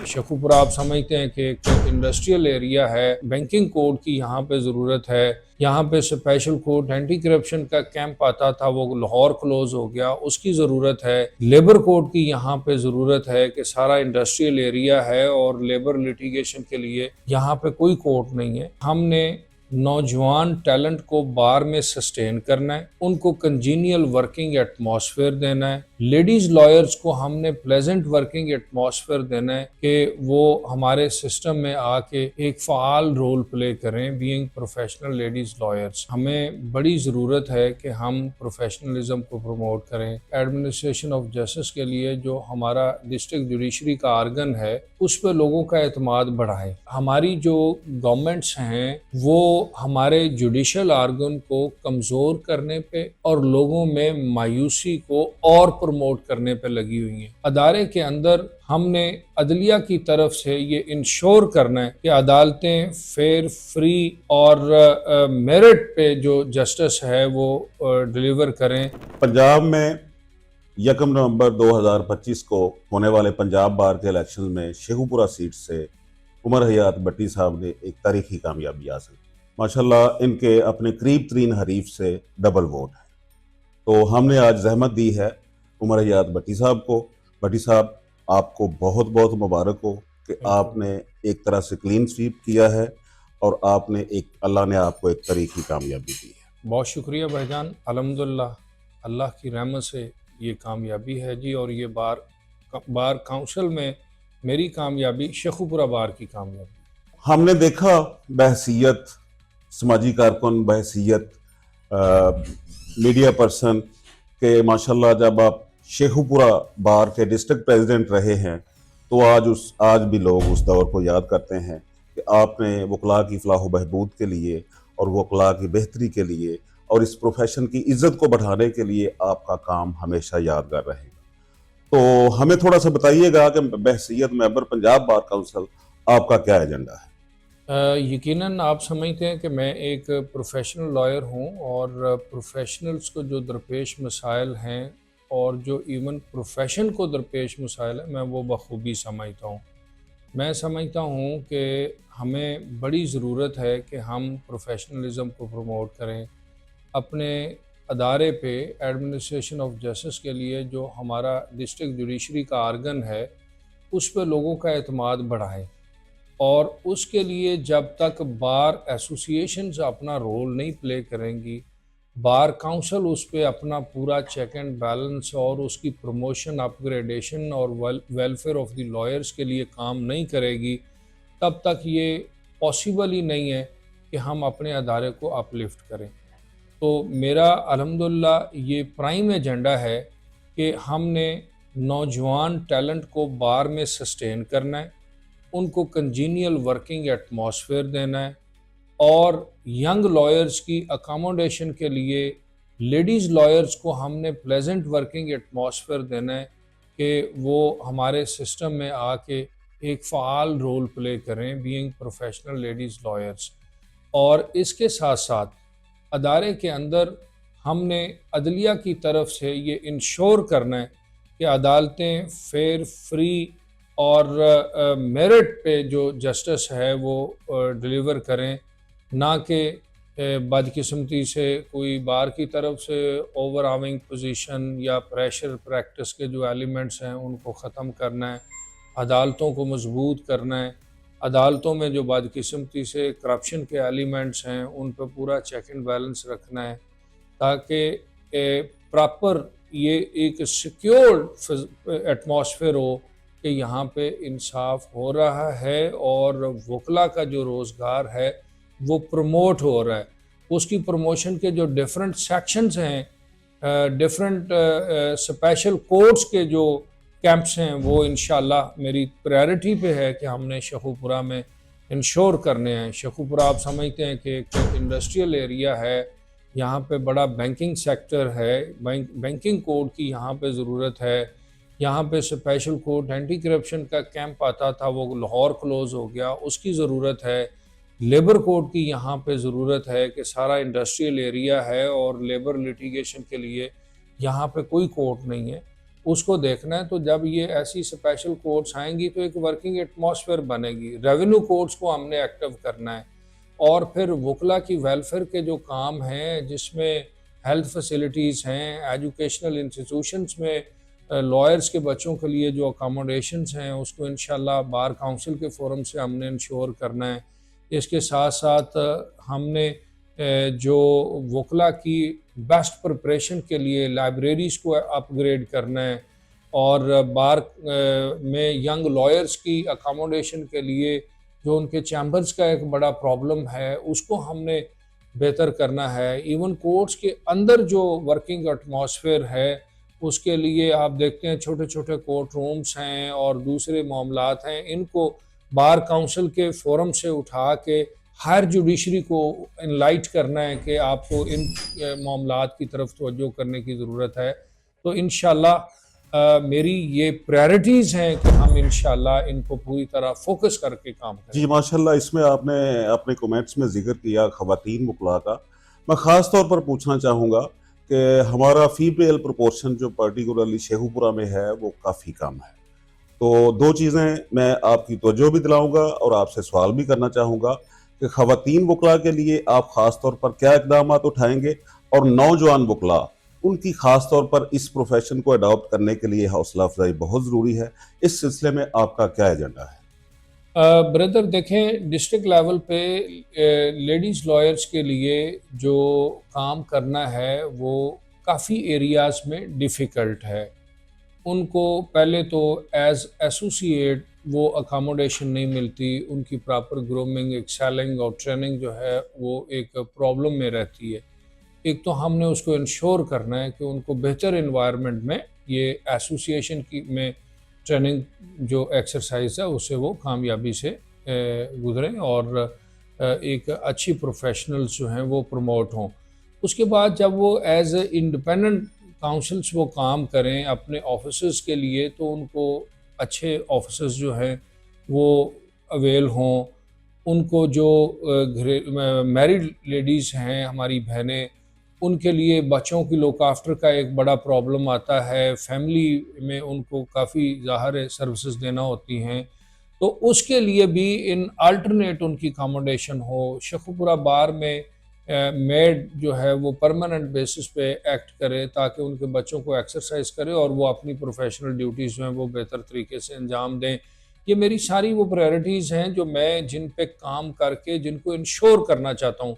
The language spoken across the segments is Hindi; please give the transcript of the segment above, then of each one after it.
शेखुपुरा आप समझते हैं कि एक इंडस्ट्रियल एरिया है, बैंकिंग कोड की यहाँ पे ज़रूरत है। यहाँ पे स्पेशल कोर्ट एंटी करप्शन का कैंप आता था, वो लाहौर क्लोज हो गया, उसकी ज़रूरत है। लेबर कोड की यहाँ पे ज़रूरत है कि सारा इंडस्ट्रियल एरिया है और लेबर लिटिगेशन के लिए यहाँ पे कोई कोर्ट नहीं है। हमने नौजवान टैलेंट को बार में सस्टेन करना है, उनको कंजीनियल वर्किंग एटमॉस्फेयर देना है। लेडीज लॉयर्स को हमने प्लेजेंट वर्किंग एटमॉस्फेयर देना है कि वो हमारे सिस्टम में आके एक फ़ाल रोल प्ले करें बीइंग प्रोफेशनल लेडीज लॉयर्स। हमें बड़ी ज़रूरत है कि हम प्रोफेशनलिज्म को प्रमोट करें। एडमिनिस्ट्रेशन ऑफ जस्टिस के लिए जो हमारा डिस्ट्रिक्ट जुडिशरी का आर्गन है उस पर लोगों का एतमाद बढ़ाएं। हमारी जो गवर्नमेंट्स हैं वो हमारे जुडिशल आर्गन को कमज़ोर करने पे और लोगों में मायूसी को और प्रमोट करने पे लगी हुई हैं। अदारे के अंदर हमने अदलिया की तरफ से ये इंश्योर करना है कि अदालतें फेयर, फ्री और मेरिट पे जो जस्टिस है वो डिलीवर करें। पंजाब में 1 नवंबर 2025 को होने वाले पंजाब बार के इलेक्शन में शेखुपुरा सीट से उमर हयात भट्टी साहब ने एक तारीखी कामयाबी हासिल। माशाल्लाह इनके अपने करीब तरीन हरीफ से डबल वोट है। तो हमने आज जहमत दी है उमर हयात भट्टी साहब को। भट्टी साहब, आपको बहुत बहुत मुबारक हो कि आपने एक तरह से क्लीन स्वीप किया है और आपने अल्लाह ने आपको एक तारीखी कामयाबी दी है। बहुत शुक्रिया भाईजान, अल्हम्दुलिल्लाह अल्लाह की रहमत से ये कामयाबी है जी। और ये बार काउंसिल में मेरी कामयाबी, शेखुपुरा बार की कामयाबी। हमने देखा बहसीयत समाजी कारकुन, बहसीयत मीडिया पर्सन के माशाल्लाह जब आप शेखुपुरा बार के डिस्ट्रिक्ट प्रेसिडेंट रहे हैं तो आज भी लोग उस दौर को याद करते हैं कि आपने वकला की फलाह बहबूद के लिए और वकला की बेहतरी के लिए और इस प्रोफेशन की इज्जत को बढ़ाने के लिए आपका काम हमेशा यादगार रहेगा। तो हमें थोड़ा सा बताइएगा कि बहसीयत मेंबर पंजाब बार काउंसिल आपका क्या एजेंडा है? यकीनन आप समझते हैं कि मैं एक प्रोफेशनल लॉयर हूं और प्रोफेशनल्स को जो दरपेश मसाइल हैं और जो इवन प्रोफेशन को दरपेश मसाइल हैं मैं वो बखूबी समझता हूं। मैं समझता हूं कि हमें बड़ी ज़रूरत है कि हम प्रोफेशनलिज्म को प्रमोट करें। अपने अदारे पे एडमिनिस्ट्रेशन ऑफ जस्टिस के लिए जो हमारा डिस्ट्रिक्ट जुडिशरी का आर्गन है उस पर लोगों का एतमाद बढ़ाएं। और उसके लिए जब तक बार एसोसिएशंस अपना रोल नहीं प्ले करेंगी, बार काउंसिल उस पर अपना पूरा चेक एंड बैलेंस और उसकी प्रमोशन, अपग्रेडेशन और वेलफेयर ऑफ द लॉयर्स के लिए काम नहीं करेगी, तब तक ये पॉसिबल ही नहीं है कि हम अपने अदारे को अपलिफ्ट करें। तो मेरा अल्हम्दुलिल्लाह ये प्राइम एजेंडा है कि हमने नौजवान टैलेंट को बार में सस्टेन करना है, उनको कंजीनियल वर्किंग एटमॉस्फेयर देना है और यंग लॉयर्स की अकोमोडेशन के लिए लेडीज़ लॉयर्स को हमने प्लेजेंट वर्किंग एटमॉस्फेयर देना है कि वो हमारे सिस्टम में आके एक फ़ाल रोल प्ले करें बीइंग प्रोफेशनल लेडीज़ लॉयर्स। और इसके साथ साथ अदारे के अंदर हमने अदलिया की तरफ से ये इंश्योर करना है कि अदालतें फेयर, फ्री और मेरिट पे जो जस्टिस है वो डिलीवर करें, ना कि बदकिस्मती से कोई बार की तरफ से ओवर आर्मिंग पोजीशन या प्रेशर प्रैक्टिस के जो एलिमेंट्स हैं उनको ख़त्म करना है, अदालतों को मजबूत करना है। अदालतों में जो बदकिस्मती से करप्शन के एलिमेंट्स हैं उन पर पूरा चेक एंड बैलेंस रखना है ताकि प्रॉपर ये एक सिक्योर्ड एटमॉस्फेयर हो कि यहाँ पे इंसाफ हो रहा है और वकला का जो रोज़गार है वो प्रमोट हो रहा है। उसकी प्रमोशन के जो डिफरेंट सेक्शंस हैं, डिफरेंट स्पेशल कोर्ट्स के जो कैंप्स हैं वो इंशाल्लाह मेरी प्रायोरिटी पे है कि हमने शेखुपुरा में इंश्योर करने हैं। शेखुपुरा आप समझते हैं कि एक इंडस्ट्रियल एरिया है, यहाँ पे बड़ा बैंकिंग सेक्टर है, बैंकिंग कोड की यहाँ पे ज़रूरत है। यहाँ पे स्पेशल कोर्ट एंटी करप्शन का कैंप आता था, वो लाहौर क्लोज हो गया, उसकी ज़रूरत है। लेबर कोड की यहाँ पे ज़रूरत है कि सारा इंडस्ट्रियल एरिया है और लेबर लिटिगेशन के लिए यहाँ पे कोई कोर्ट नहीं है। उसको देखना है। तो जब ये ऐसी स्पेशल कोर्ट्स आएंगी तो एक वर्किंग एटमॉस्फेयर बनेगी। रेवेन्यू कोर्ट्स को हमने एक्टिव करना है, और फिर वकला की वेलफेयर के जो काम हैं जिसमें हेल्थ फैसिलिटीज़ हैं, एजुकेशनल इंस्टीट्यूशंस में लॉयर्स के बच्चों के लिए जो अकोमोडेशंस हैं उसको इंशाल्लाह बार काउंसिल के फोरम से हमने इंश्योर करना है। इसके साथ साथ हमने जो वकला की बेस्ट प्रिपरेशन के लिए लाइब्रेरीज़ को अपग्रेड करना है, और बार में यंग लॉयर्स की अकोमोडेशन के लिए जो उनके चैम्बर्स का एक बड़ा प्रॉब्लम है उसको हमने बेहतर करना है। इवन कोर्ट्स के अंदर जो वर्किंग एटमॉस्फेयर है उसके लिए आप देखते हैं छोटे छोटे कोर्ट रूम्स हैं और दूसरे मामलात हैं, इनको बार काउंसिल के फोरम से उठा के हायर जुडिशरी को इनलाइट करना है कि आपको इन मामलात की तरफ तवज्जो करने की ज़रूरत है। तो इंशाल्लाह मेरी ये प्रायोरिटीज़ हैं कि हम इंशाल्लाह इनको पूरी तरह फोकस करके काम करें। जी माशाल्लाह, इसमें आपने अपने कमेंट्स में जिक्र किया ख़वातीन वकला का। मैं ख़ास तौर पर पूछना चाहूँगा कि हमारा फीमेल प्रोपोर्शन जो पर्टिकुलरली शेखुपुरा में है वो काफ़ी कम है। तो दो चीज़ें मैं आपकी तवज्जो भी दिलाऊंगा और आपसे सवाल भी करना चाहूँगा कि ख़वातीन वकला के लिए आप ख़ास तौर पर क्या इक़दाम उठाएंगे, और नौजवान वकला उनकी ख़ास तौर पर इस प्रोफेशन को अडॉप्ट करने के लिए हौसला अफजाई बहुत ज़रूरी है। इस सिलसिले में आपका क्या एजेंडा है? ब्रदर देखें, डिस्ट्रिक्ट लेवल पे लेडीज़ लॉयर्स के लिए जो काम करना है वो काफ़ी एरियाज़ में डिफ़िकल्ट है। उनको पहले तो एज एसोसिएट वो अकोमोडेशन नहीं मिलती, उनकी प्रॉपर ग्रूमिंग, एक्सेलिंग और ट्रेनिंग जो है वो एक प्रॉब्लम में रहती है। एक तो हमने उसको इंश्योर करना है कि उनको बेहतर इन्वायरमेंट में ये एसोसिएशन की में ट्रेनिंग जो एक्सरसाइज है उससे वो कामयाबी से गुजरें और एक अच्छी प्रोफेशनल्स जो हैं वो प्रमोट हों। उसके बाद जब वो एज ए इंडिपेंडेंट काउंसिल्स वो काम करें अपने ऑफिसर्स के लिए, तो उनको अच्छे ऑफिसर्स जो हैं वो अवेल हों। उनको जो मैरिड लेडीज़ हैं हमारी बहनें, उनके लिए बच्चों की लुक आफ्टर का एक बड़ा प्रॉब्लम आता है, फैमिली में उनको काफ़ी ज़ाहिर सर्विसेज देना होती हैं, तो उसके लिए भी इन अल्टरनेट उनकी अकोमोडेशन हो। शेखुपुरा बार में मेड जो है वो परमानेंट बेसिस पे एक्ट करे ताकि उनके बच्चों को एक्सरसाइज करे और वो अपनी प्रोफेशनल ड्यूटीज़ जो हैं वो बेहतर तरीके से अंजाम दें। ये मेरी सारी वो प्रायोरिटीज़ हैं जो मैं जिन पे काम करके जिनको इंश्योर करना चाहता हूँ।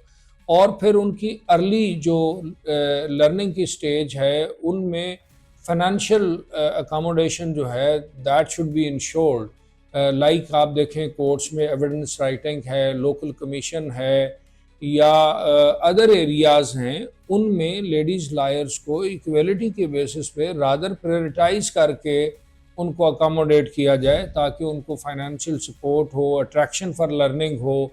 और फिर उनकी अर्ली जो लर्निंग की स्टेज है उनमें फाइनेंशियल अकोमोडेशन जो है that should B insured. Like आप देखें कोर्ट्स में एविडेंस राइटिंग है, लोकल कमीशन है, या अदर एरियाज़ हैं, उनमें लेडीज़ लॉयर्स को इक्वलिटी के बेसिस पे रादर प्रायोरिटाइज करके उनको अकोमोडेट किया जाए ताकि उनको फाइनेंशियल सपोर्ट हो, अट्रैक्शन फॉर लर्निंग हो,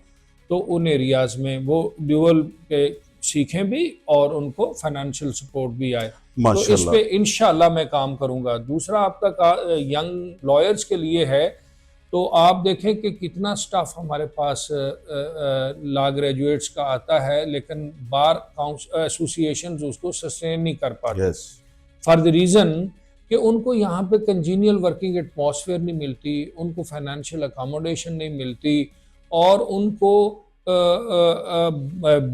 तो उन एरियाज़ में वो ड्यूअल पे सीखें भी और उनको फाइनेंशियल सपोर्ट भी आए। तो इस पे इंशाल्लाह मैं काम करूंगा। दूसरा आपका यंग लॉयर्स के लिए है, तो आप देखें कि कितना स्टाफ हमारे पास लॉ ग्रेजुएट्स का आता है, लेकिन बार एसोसिएशन उसको सस्टेन नहीं कर पाते फॉर द रीज़न कि उनको यहाँ पे कंजीनियल वर्किंग एटमॉस्फेयर नहीं मिलती, उनको फाइनेंशियल अकोमोडेशन नहीं मिलती, और उनको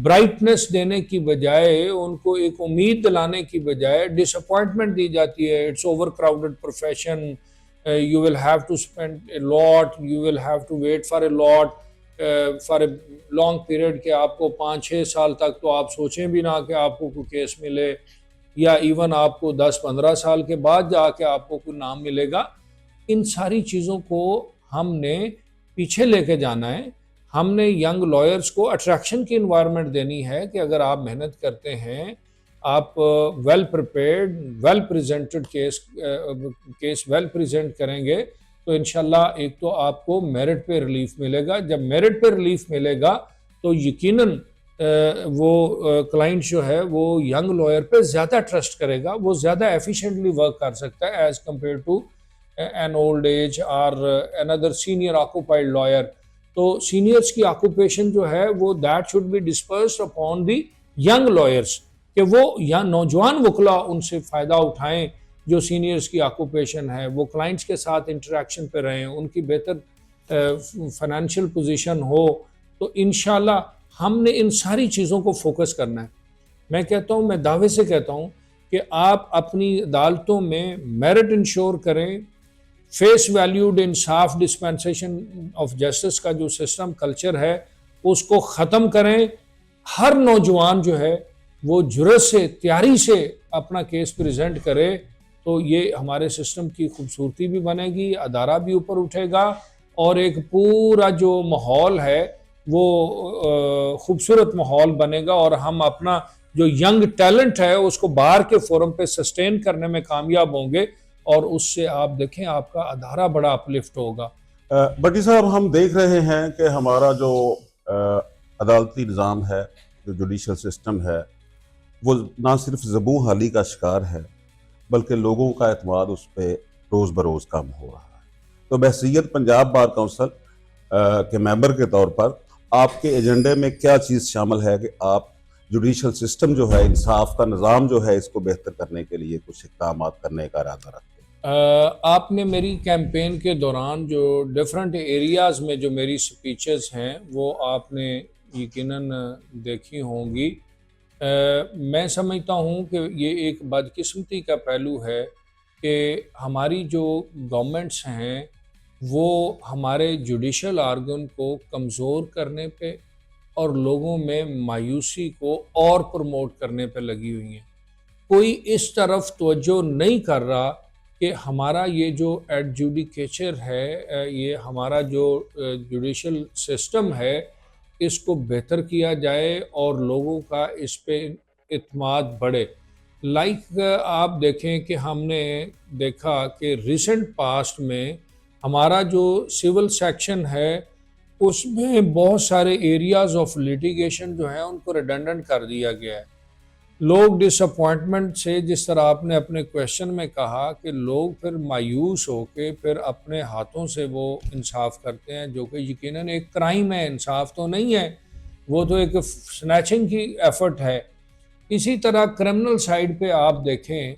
ब्राइटनेस देने की बजाय, उनको एक उम्मीद दिलाने की बजाय डिसअपॉइंटमेंट दी जाती है। It's over crowded profession, you will have to spend a lot, you will have to wait for a lot for a long period कि आपको 5-6 साल तक तो आप सोचें भी ना कि आपको कोई केस मिले, या इवन आपको 10-15 साल के बाद जाके आपको कोई नाम मिलेगा। इन सारी चीज़ों को हमने पीछे लेके जाना है। हमने यंग लॉयर्स को अट्रैक्शन की इन्वायरमेंट देनी है कि अगर आप मेहनत करते हैं, आप well prepared, well presented case well present करेंगे, तो इंशाल्लाह एक तो आपको मेरिट पे रिलीफ मिलेगा। जब मेरिट पे रिलीफ मिलेगा तो यकीनन वो क्लाइंट जो है वो यंग लॉयर पे ज़्यादा ट्रस्ट करेगा, वो ज़्यादा एफिशिएंटली वर्क कर सकता है as compare to an old age और अनदर सीनियर ऑक्यूपाइड लॉयर। तो सीनियर्स की ऑक्यूपेशन जो है वो that should be dispersed upon the young lawyers, कि वो या नौजवान वकला उनसे फ़ायदा उठाएं जो सीनियर्स की ऑक्यूपेशन है, वो क्लाइंट्स के साथ इंटरेक्शन पे रहें, उनकी बेहतर फाइनेंशियल पोजीशन हो, तो इंशाल्लाह हमने इन सारी चीज़ों को फोकस करना है। मैं कहता हूँ, मैं दावे से कहता हूँ कि आप अपनी अदालतों में मेरिट इंश्योर करें, face valued Insaf dispensation of justice का जो सिस्टम कल्चर है उसको ख़त्म करें। हर नौजवान जो है वो जुर्रत से, तैयारी से अपना केस प्रेजेंट करे, तो ये हमारे सिस्टम की खूबसूरती भी बनेगी, अदारा भी ऊपर उठेगा और एक पूरा जो माहौल है वो खूबसूरत माहौल बनेगा और हम अपना जो यंग टैलेंट है उसको बाहर के फोरम पे सस्टेन करने में कामयाब होंगे और उससे आप देखें आपका अदारा बड़ा अपलिफ्ट होगा। भट्टी साहब, हम देख रहे हैं कि हमारा जो अदालती निज़ाम है, जो जुडिशल सिस्टम है, वो ना सिर्फ ज़बूं हाली का शिकार है बल्कि लोगों का एतमाद उस पर रोज़ बरोज़ कम हो रहा है। तो बहसीयत पंजाब बार काउंसिल के मेंबर के तौर पर आपके एजेंडे में क्या चीज़ शामिल है कि आप जुडिशल सिस्टम जो है, इंसाफ का निज़ाम जो है, इसको बेहतर करने के लिए कुछ इक़दाम करने का इरादा रखते हैं? आपने मेरी कैंपेन के दौरान जो डिफरेंट एरियाज़ में जो मेरी स्पीचेस हैं वो आपने यकीनन देखी होंगी। मैं समझता हूँ कि ये एक बदकिस्मती का पहलू है कि हमारी जो गवर्नमेंट्स हैं वो हमारे जुडिशल आर्गन को कमज़ोर करने पे और लोगों में मायूसी को और प्रमोट करने पे लगी हुई हैं। कोई इस तरफ तवज्जो नहीं कर रहा कि हमारा ये जो एडजुडिकेचर है, ये हमारा जो जुडिशल सिस्टम है, इसको बेहतर किया जाए और लोगों का इस पे इत्मीनान बढ़े। लाइक आप देखें कि हमने देखा कि रिसेंट पास्ट में हमारा जो सिविल सेक्शन है उसमें बहुत सारे एरियाज ऑफ लिटिगेशन जो है उनको रिडंडेंट कर दिया गया है। लोग डिसअपॉइंटमेंट से, जिस तरह आपने अपने क्वेश्चन में कहा कि लोग फिर मायूस होके फिर अपने हाथों से वो इंसाफ करते हैं, जो कि यकीनन एक क्राइम है, इंसाफ तो नहीं है, वो तो एक स्नैचिंग की एफर्ट है। इसी तरह क्रिमिनल साइड पे आप देखें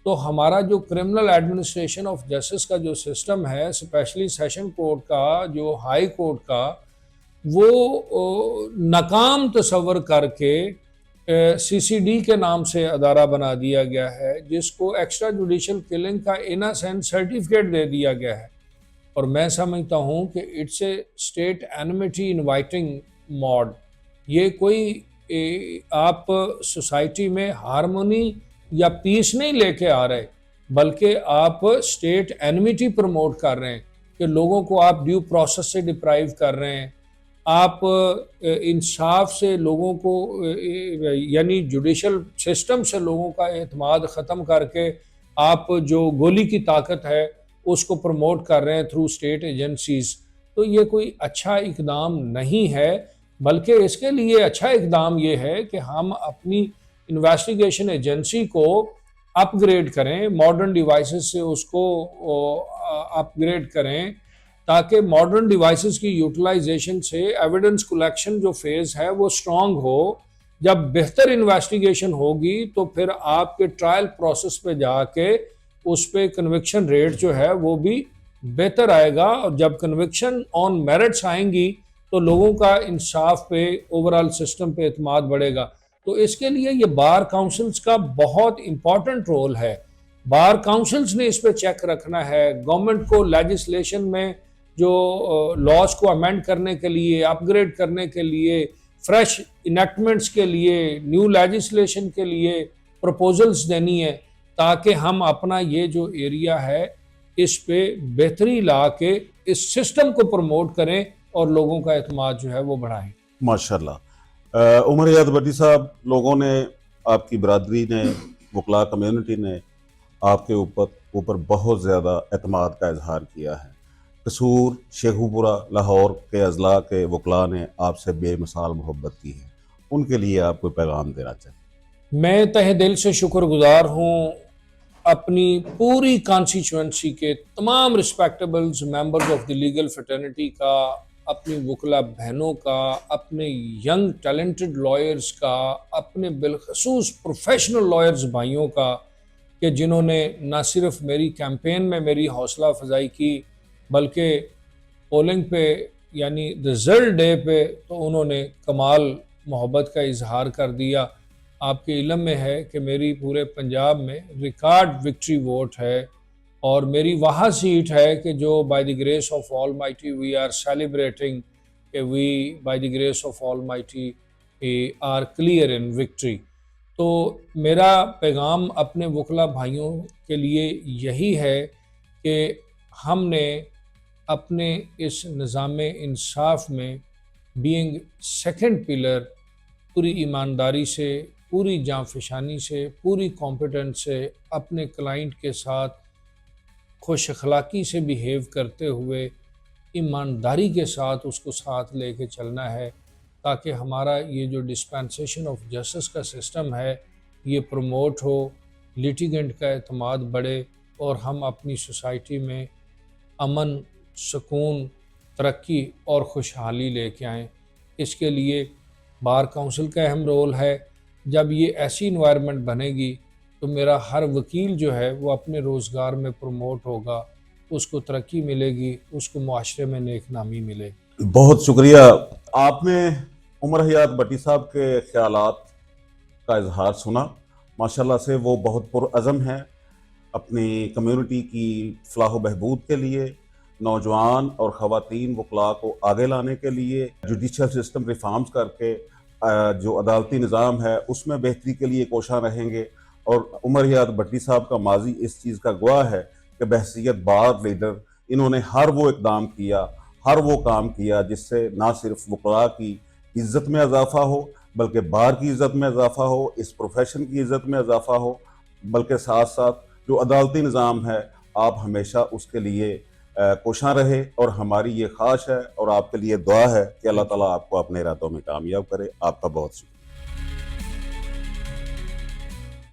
तो हमारा जो क्रिमिनल एडमिनिस्ट्रेशन ऑफ जस्टिस का जो सिस्टम है, स्पेशली सेशन कोर्ट का, जो हाई कोर्ट का, वो नाकाम तस्वर करके CCD के नाम से अदारा बना दिया गया है, जिसको एक्स्ट्रा जुडिशल किलिंग का इन अ सेंस सर्टिफिकेट दे दिया गया है। और मैं समझता हूँ कि it's a state enmity inviting mode. ये कोई आप सोसाइटी में हारमोनी या पीस नहीं लेके आ रहे, बल्कि आप स्टेट एनिमिटी प्रमोट कर रहे हैं कि लोगों को आप ड्यू प्रोसेस से डिप्राइव कर रहे हैं, आप इंसाफ से लोगों को यानी जुडिशल सिस्टम से लोगों का एतमाद ख़त्म करके आप जो गोली की ताकत है उसको प्रमोट कर रहे हैं थ्रू स्टेट एजेंसीज। तो ये कोई अच्छा इकदाम नहीं है, बल्कि इसके लिए अच्छा इकदाम ये है कि हम अपनी इन्वेस्टिगेशन एजेंसी को अपग्रेड करें, मॉडर्न डिवाइसेस से उसको अपग्रेड करें, ताकि मॉडर्न डिवाइसेस की यूटिलाइजेशन से एविडेंस कलेक्शन जो फेज है वो स्ट्रांग हो। जब बेहतर इन्वेस्टिगेशन होगी तो फिर आपके ट्रायल प्रोसेस पे जाके उस पे कन्विक्शन रेट जो है वो भी बेहतर आएगा, और जब कन्विक्शन ऑन मेरिट्स आएंगी तो लोगों का इंसाफ पे, ओवरऑल सिस्टम पे एतमाद बढ़ेगा। तो इसके लिए ये बार काउंसिल्स का बहुत इंपॉर्टेंट रोल है। बार काउंसिल्स ने इस पे चेक रखना है। गवर्नमेंट को लेजिस्लेशन में जो लॉज को अमेंड करने के लिए, अपग्रेड करने के लिए, फ्रेश इनेक्टमेंट्स के लिए, न्यू लेजिस्लेशन के लिए प्रपोजल्स देनी है, ताकि हम अपना ये जो एरिया है इस पे बेहतरी ला के इस सिस्टम को प्रमोट करें और लोगों का एतमाद जो है वो बढ़ाएं। माशाल्लाह। उमर हयात भट्टी साहब, लोगों ने, आपकी बरादरी ने, वकला कम्युनिटी ने आपके ऊपर बहुत ज़्यादा एतमाद का इजहार किया है। कसूर, शेखुपुरा, लाहौर के अजला के वकला ने आपसे बेमिसाल मोहब्बत की है, उनके लिए आप कोई पैगाम देना चाहिए? मैं तहे दिल से शुक्रगुजार हूँ अपनी पूरी कॉन्स्टिट्यूएंसी के तमाम respectables members of the legal fraternity का, अपनी वकला बहनों का, अपने यंग टैलेंटेड लॉयर्स का, अपने बिलखसूस प्रोफेशनल लॉयर्स भाइयों का, कि जिन्होंने ना सिर्फ मेरी कैंपेन में मेरी हौसला अफजाई की, बल्कि पोलिंग पे यानी रिज़ल्ट डे पे तो उन्होंने कमाल मोहब्बत का इजहार कर दिया। आपके इल्म में है कि मेरी पूरे पंजाब में रिकॉर्ड विक्ट्री वोट है, और मेरी वहाँ सीट है कि जो by the grace of almighty we are celebrating कि we by the grace of almighty are clear in victory. तो मेरा पैगाम अपने वकला भाइयों के लिए यही है कि हमने अपने इस निज़ाम इंसाफ में बीइंग सेकंड पिलर पूरी ईमानदारी से, पूरी जाँफशानी से, पूरी कॉम्पिटेंस से अपने क्लाइंट के साथ खुश अखलाक़ी से बिहेव करते हुए ईमानदारी के साथ उसको साथ लेके चलना है, ताकि हमारा ये जो डिस्पेंसेशन ऑफ जस्टिस का सिस्टम है ये प्रमोट हो, लिटिगेंट का एतमाद बढ़े और हम अपनी सोसाइटी में अमन, सुकून, तरक्की और खुशहाली लेके आएँ। इसके लिए बार काउंसिल का अहम रोल है। जब ये ऐसी इन्वायरमेंट बनेगी तो मेरा हर वकील जो है वो अपने रोज़गार में प्रमोट होगा, उसको तरक्की मिलेगी, उसको मुआशरे में नेक नामी मिलेगी। बहुत शुक्रिया। आपने उमर हयात भट्टी साहब के ख्यालात का इजहार सुना। माशाल्लाह से वो बहुत पुरअज़म हैं अपनी कम्युनिटी की फलाह व बहबूद के लिए, नौजवान और ख़वातीन वकला को आगे लाने के लिए, जुडिशल सिस्टम रिफॉर्म्स करके जो अदालती निज़ाम है उसमें बेहतरी के लिए कोशा रहेंगे। और उमर हयात भट्टी साहब का माजी इस चीज़ का गवाह है कि बहसीयत बार लीडर इन्होंने हर वो इक़दाम किया, हर वो काम किया जिससे ना सिर्फ वकला की इज़्ज़त में इजाफ़ा हो, बल्कि बार की इज़्ज़त में इजाफ़ा हो, इस प्रोफेशन की इज़्ज़त में इजाफ़ा हो, बल्कि साथ साथ जो अदालती निज़ाम है आप हमेशा उसके लिए कोशां रहे। और हमारी ये ख्वाहिश है और आपके लिए दुआ है कि अल्लाह ताला आपको अपने इरादों में कामयाब करे। आपका बहुत शुक्रिया।